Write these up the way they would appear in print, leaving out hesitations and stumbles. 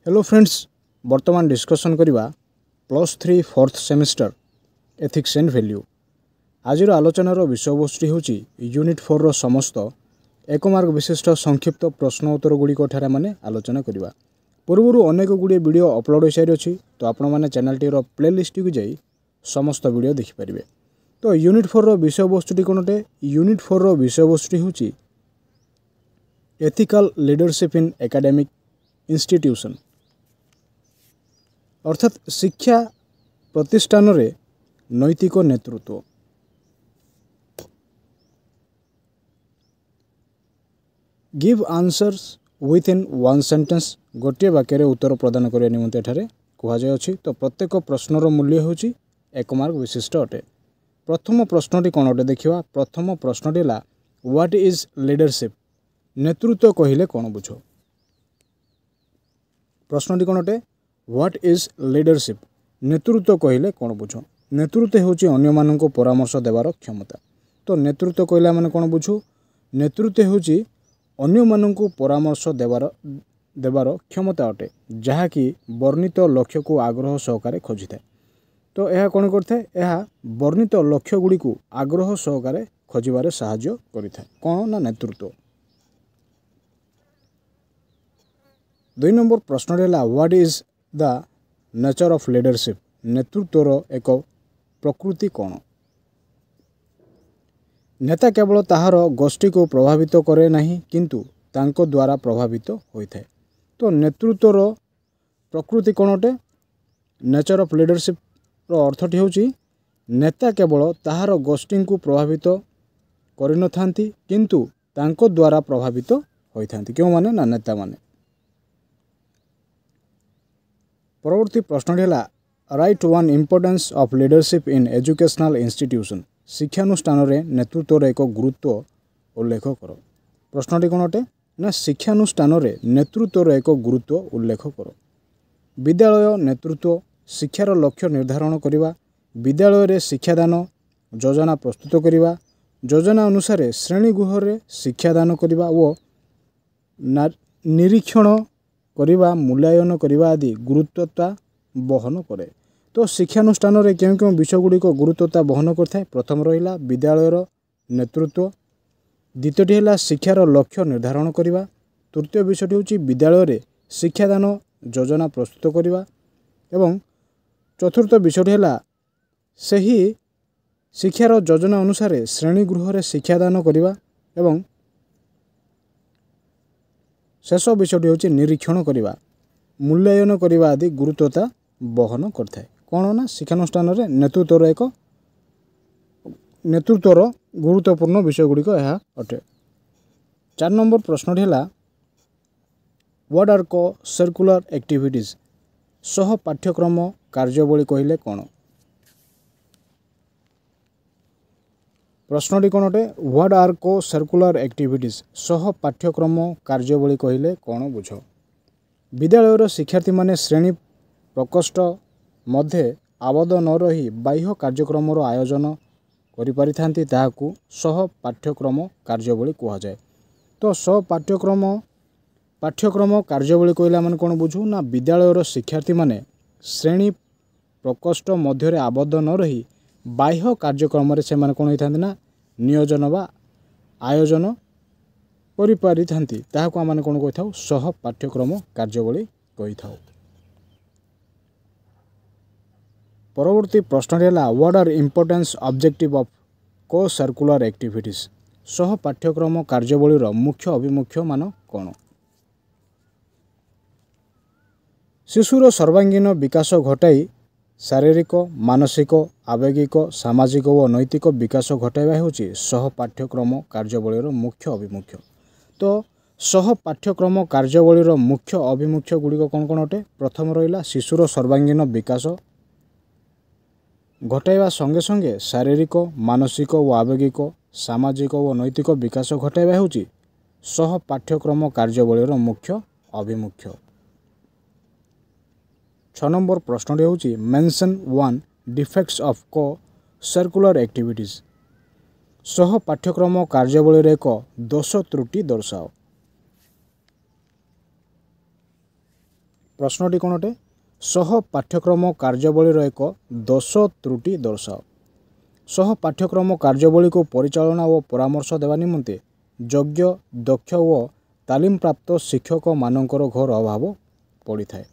Hello friends, वर्तमान discussion करिबा +3 fourth semester ethics and value. आज आलोचनार विषयवस्तु होची यूनिट 4 रो समस्त एक मार्क विशिष्ट संक्षिप्त प्रश्न उत्तर गुड़िक ठारे माने आलोचना करिबा। पूर्व अनेक गुड़े वीडियो अपलोड हो सारी अच्छी, तो आपण मैंने चैनल टीर प्लेलिस्ट को जाई समस्त वीडियो देखिपारे। तो यूनिट 4 रो विषयवस्तुटी कोनटे? यूनिट 4 रो विषयवस्तु होची ethical leadership in academic institution, अर्थात शिक्षा प्रतिष्ठान रे नैतिक नेतृत्व। Give answers with in one sentence, गोटे वाक्य उत्तर प्रदान करने निमंते एठारे कहुए अछि। तो प्रत्येक प्रश्नर मूल्य होची 1 मार्क विशिष्ट अटे। प्रथम प्रश्नटी कौन अटे देखिवा। प्रथम प्रश्नटी है व्हाट इज लीडरशिप, नेतृत्व कहिले कौन बुझ। प्रश्नटी कौन अटे? व्हाट इज लीडरशिप, नेतृत्व कहिले कौन बुझ। नेतृत्व होची अन्य माननको परामर्श देवार क्षमता। तो नेतृत्व कहला माने कौन बुझू? नेतृत्व होची अन्य माननको परामर्श देवार क्षमता अटे, जहाँकि वर्णित लक्ष्य को आग्रह सहकारे खोजी थाए। तो यह कौन करथाए? यह वर्णित लक्ष्य गुड़ी को आग्रह सहकारे खोजिबारे साहाय्य करिथाए। कौन ना नेतृत्व। 2 नंबर प्रश्न है what is the nature of leadership, नेतृत्वर एक प्रकृति कौन। नेता केवल ताहार गोष्ठी को प्रभावित करे नहीं, किंतु तांको द्वारा प्रभावित होता है। तो नेतृत्वर प्रकृति कौन अटे? नेचर ऑफ लीडरशिप रो अर्थटी होची नेता केवल ताहार गोष्ठी को प्रभावित करि न थांती, किंतु तांको द्वारा प्रभावित होइथांती। क्यों माने ना नेता माने। परवर्ती प्रश्न है write one importance of leadership in educational institution, शिक्षानुष्ठान रे नेतृत्वर एक गुरुत्व उल्लेख कर। प्रश्नटी कौन अटे ना शिक्षानुष्ठान रे नेतृत्वर एक गुरुत्व उल्लेख कर। विद्यालय नेतृत्व शिक्षार लक्ष्य निर्धारण करिबा, विद्यालय रे शिक्षादान योजना प्रस्तुत करिबा, योजना अनुसार श्रेणीगृह रे शिक्षादान करिबा ओ निरीक्षण करिबा, मूल्यांकन करिबा आदि गुरुत्वता बहन करे। तो शिक्षानुष्ठान रे क्यों क्यों विषय गुड़िक गुरुत्वता बहन करथाए? प्रथम रहिला विद्यालयर नेतृत्व, द्वितीयटी है शिक्षार लक्ष्य निर्धारण करिबा, तृतीय विषयटी होची विद्यालय रे शिक्षादान योजना प्रस्तुत करिबा, एवं चतुर्थ विषयटी है सही शिक्षार योजना अनुसार श्रेणीगृह रे शिक्षादान करिबा, एवं शेष विषयटी होची निरीक्षण करिबा, मूल्यांकन करिबा आदि गुरुत्वता बहन करथाए। कौन ना शिक्षानुष्ठान रे नेतृत्वर गुरुत्वपूर्ण विषय गुड़िक यह अटे। 4 नंबर प्रश्न है व्हाट आर को सर्कुलर एक्टिविटीज, सह पाठ्यक्रम कार्यावली कहले कौन। प्रश्नटी कौन अटे? व्हाट आर को सर्कुलर एक्टिविटीज, सह पाठ्यक्रम कार्यावली कहले कौन बुझ। विद्यालयर शिक्षार्थी माने श्रेणी प्रकोष्ठ मध्य आबद्ध न रही बाह्य कार्यक्रम आयोजन करि परिथांती, ताहाकू सह पाठ्यक्रम कार्यावली कहा जाए। तो सह पाठ्यक्रम कार्यावली कहला माने कौन बुझू ना विद्यालयर शिक्षार्थी माने श्रेणी प्रकोष्ठ मध्य आबद्ध न रही बाह्य कार्यक्रम से माने कौन होइथांती ना नियोजन बा आयोजन करि परिथांती, ताहाकू आम कौन कहि थाउ? सह पाठ्यक्रम कार्यावली कहि थाउ। परवर्ती प्रश्न है what are importance objective of co curricular activities, सह पाठ्यक्रम कार्यावलीर मुख्य अभिमुख्य मान कौन। शिशुर सर्वांगीन विकास घटाई शारीरिक, मानसिक, आवेगिक, सामाजिक और नैतिक विकास घटाइबा होची सह पाठ्यक्रम कार्यावलीर मुख्य अभिमुख्य। तो सह पाठ्यक्रम कार्यावलीर मुख्य अभिमुख्य गुड़िक कौन कौन अटे? प्रथम रहिला शिशुर सर्वांगीन विकास घटाइबा संगे संगे शारीरिक, मानसिक और आवेगिक, सामाजिक और नैतिक विकास घटाइबा होची सह पाठ्यक्रम कार्यावलीर मुख्य अभिमुख्य। 6 नंबर प्रश्न होची mention 1 defects of co curricular activities, सह पाठ्यक्रम कार्यावलीर एक दोष त्रुटि दर्शाओ। प्रश्नटी कौन अटे सह पाठ्यक्रम कार्यावलीर एक दोष त्रुटि दर्शाओ। सह पाठ्यक्रम कार्यावली को परिचालना और परामर्श देवा निमंते योग्य दक्ष और तालीम प्राप्त शिक्षक मानकर घोर अभाव पड़ी थाए।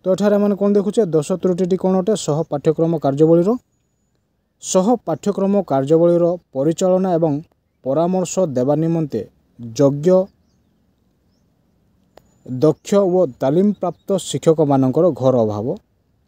तो एठारे माने कौन देखुचे दोष त्रुटि कौन अटे सह पाठ्यक्रम कार्यावलीर परिचालना एवं परामर्श देवा निमंते योग्य दक्ष व तालीम प्राप्त शिक्षक मानकर घोर अभाव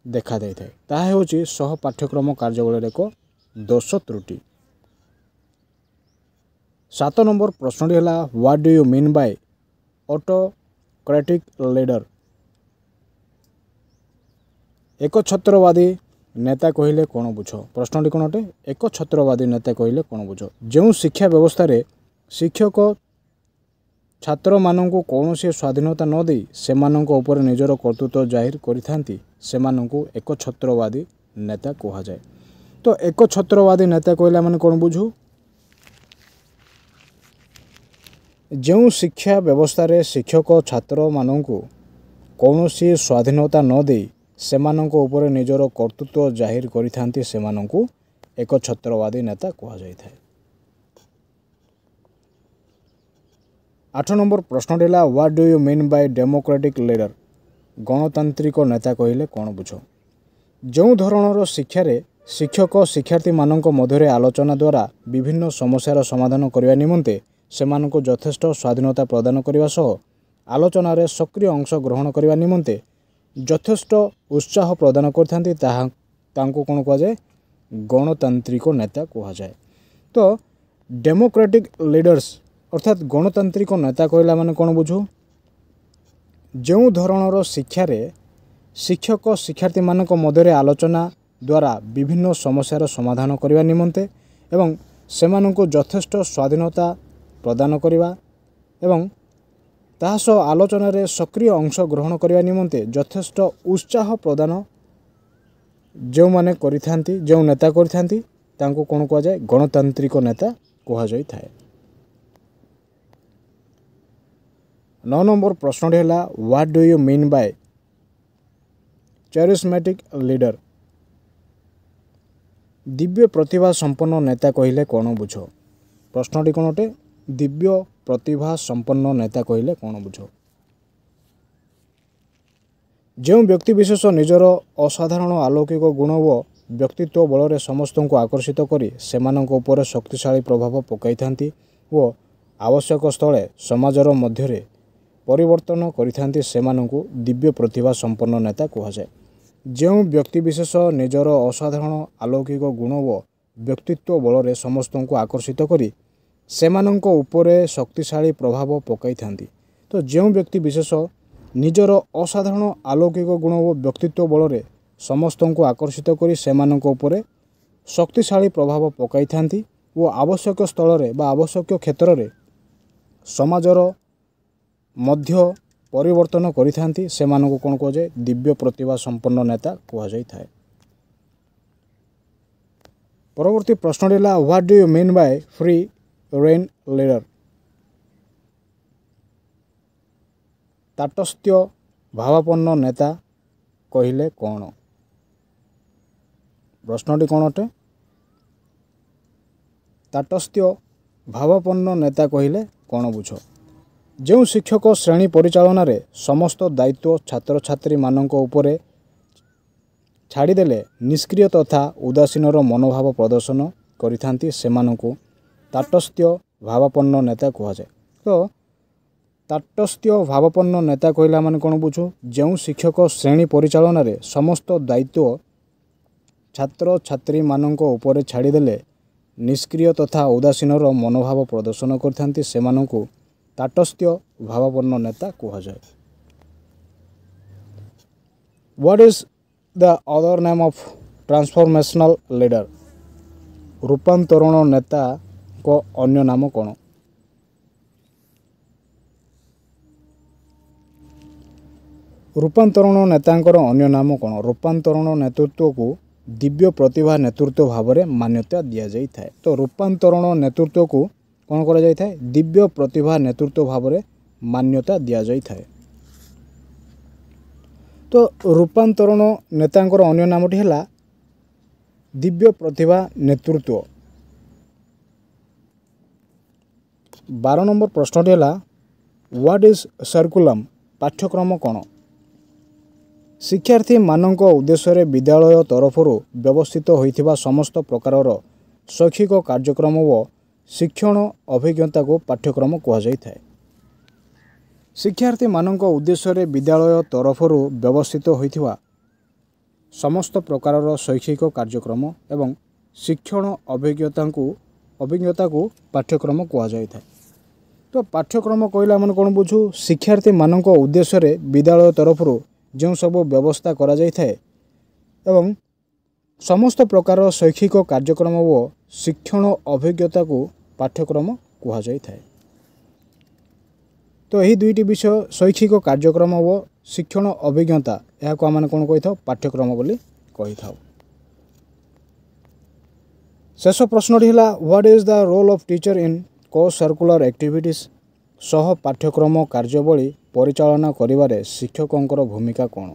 देखा देई थाए। ताहा हेउची सह पाठ्यक्रम कार्यावलीर एक दोष त्रुटि। 7 नंबर प्रश्नटी है what do you mean bye autocratic leader. एक छत्रवादी नेता कहले कौन बुझ। प्रश्नटी कौन अटे एक छत्रवादी नेता कहले कौन बुझ। जो शिक्षा व्यवस्था रे शिक्षक छात्र मानक कौन स्वाधीनता न दे से उपर निजर कर्तृत्व जाहिर करिथांती सेमानंकु एक छत्रवादी नेता कहा जाए। तो एक छत्रवादी नेता कहला माने कौन बुझू जो शिक्षा व्यवस्था रे शिक्षक छात्र मानक कौन स्वाधीनता न दे सेमानंक उपर निजर कर्तृत्व जाहिर करिथांती सेमानंकु एक छत्रवादी नेता कहा जाय थाए। 8 नंबर प्रश्न है what do you mean by democratic leader. गणतांत्रिक नेता कहले कौन बुझ। जो धरणर शिक्षा रे शिक्षक शिक्षार्थी मानक मध्य आलोचना द्वारा विभिन्न समस्यार समाधान करने निमंते सेमानंको यथेष्ट स्वाधीनता प्रदान करने सह आलोचना रे सक्रिय अंश ग्रहण करने निमंते यथेष्ट उत्साह प्रदान करथांती तांको कौन कह जाए गणतांत्रिक नेता कह जाए। तो डेमोक्रेटिक लीडर्स अर्थात गणतांत्रिक नेता कहला माने कौन बुझू जो धरणर शिक्षा रे शिक्षक शिक्षार्थी मानक मध्य आलोचना द्वारा विभिन्न समस्यार समाधान करने निमंते एवं सेमानंको यथेष्ट स्वाधीनता प्रदान करवा एवं ताहास आलोचना रे सक्रिय अंश ग्रहण करने निमंते यथेष्ट उत्साह प्रदान जो माने करिथांती जो नेता करिथांती तांको कौन कह जाए गणतांत्रिक नेता कह जाय थाए। 9 नंबर प्रश्न है what do you mean by charismatic leader. दिव्य प्रतिभा संपन्न नेता कहले कौन बुझ। प्रश्नटी कौन अटे दिव्य प्रतिभा संपन्न नेता कहले कौन बुझ। जो व्यक्ति विशेष निजर असाधारण अलौकिक गुण व व्यक्तित्व बल समस्त को आकर्षित करी सेमानंक उपर शक्तिशाली प्रभाव पकाई व आवश्यक स्थले समाजर मध्य परिवर्तन करिथांती सेमानंकु दिव्य प्रतिभा संपन्न नेता कह जाए। जो व्यक्ति विशेष निजर असाधारण अलौकिक गुण व व्यक्तित्व बल समस्त को आकर्षित करी सेमानंक उपरे शक्तिशाली प्रभाव पकाई थांती। तो जो व्यक्ति विशेष निजर असाधारण अलौकिक गुण व व्यक्तित्व बल समस्त को आकर्षित करी सेमानंक उपरे शक्तिशाली प्रभाव पकाई थांती व आवश्यक स्थल बा आवश्यक क्षेत्र में समाजर मध्य परिवर्तन करिथांती सेमानंको कौन कह जाए दिव्य प्रतिभा संपन्न नेता कह जाय थाए। परवर्ती प्रश्न है what do you mean by free rein leader. ताटस्थ्य भावापन्न नेता कहले कौन। प्रश्नटी कौन अटे ताटस्थ्य भावापन्न नेता कहले कौन बुझ। जो शिक्षक श्रेणी परिचालन रे समस्त दायित्व छात्र छात्री मानक उपरे छाड़ीदेले निष्क्रिय तथा उदासीनर मनोभाव प्रदर्शन करिथांती सेमानंकु ताटस्थ्य भावापन्न नेता कह जाए। तो ताटस्थ्य भावापन्न नेता कहला माने कौन बुझू जो शिक्षक श्रेणी परिचालन रे समस्त दायित्व छात्र छात्री मानक उपरे छाड़ीदेले निष्क्रिय तथा उदासीनर मनोभाव प्रदर्शन करिथांती सेमानंकु ताटस्थ्य भावापन्न नेता कह जाए। What is the other name of transformational leader. रूपांतरण नेता को अन्य नाम कौन। रूपांतरण नेतांकर अन्य नाम कौन। रूपांतरण नेतृत्व को दिव्य प्रतिभा नेतृत्व भाव में मान्यता दि जाई थाए। तो रूपांतरण नेतृत्व को कौन करा जाय थाए दिव्य प्रतिभा नेतृत्व भाव में मान्यता दि जाय थाए। तो रूपांतरण नेतांकर अन्य नामटी है दिव्य प्रतिभा नेतृत्व। 12 नंबर प्रश्नटी है व्हाट इज सर्कुलम पाठ्यक्रम कौन। शिक्षार्थी मानक उद्देश्य विद्यालय तरफ व्यवस्थित होइथिबा समस्त प्रकारर शैक्षिक कार्यक्रम व शिक्षण अभिज्ञता को पाठ्यक्रम कहुए। शिक्षार्थी मानक उद्देश्य विद्यालय तरफ व्यवस्थित होइथिबा समस्त प्रकारर शैक्षिक कार्यक्रम एवं शिक्षण अभिज्ञता को पाठ्यक्रम कहुए। तो पाठ्यक्रम कहला मन कौन बुझू शिक्षार्थी मानक उद्देश्य विद्यालय तरफ जो सब व्यवस्था करा जाय थाए एवं समस्त प्रकार शैक्षिक कार्यक्रम व शिक्षण अभिज्ञता को पाठ्यक्रम कहुए। तो यही दुईटी विषय शैक्षिक कार्यक्रम व शिक्षण अभिज्ञता यह को आम कौन कही था पाठ्यक्रम बोली कही था। शेष प्रश्नटी है what is the role of teacher in co curricular activities. सह पाठ्यक्रम कार्यावली परिचालना करिवारे शिक्षकंकर भूमिका कौन।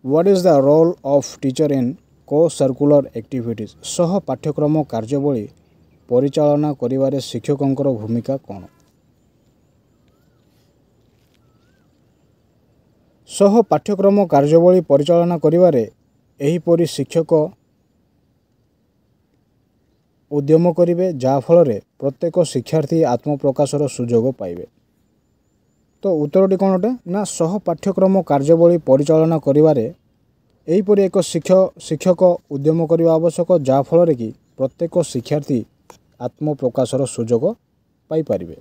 What is the role of teacher in co curricular activities. सह पाठ्यक्रम कार्यावली परिचालना करिवारे शिक्षकंकर भूमिका कौन। सह पाठ्यक्रम कार्यावली परिचालना करिवारे एहिपरि शिक्षक उद्यम करेंगे जहाँफल प्रत्येक शिक्षार्थी आत्मप्रकाशर सुजोग पाइबे। तो उत्तरटी कौन अटे ना सह पाठ्यक्रम कार्यावली परिचालना करिवारे एहिपरि एक शिक्षक उद्यम करने आवश्यक जहाँफल कि प्रत्येक शिक्षार्थी आत्मप्रकाशर सुजोग पाई पारिबे।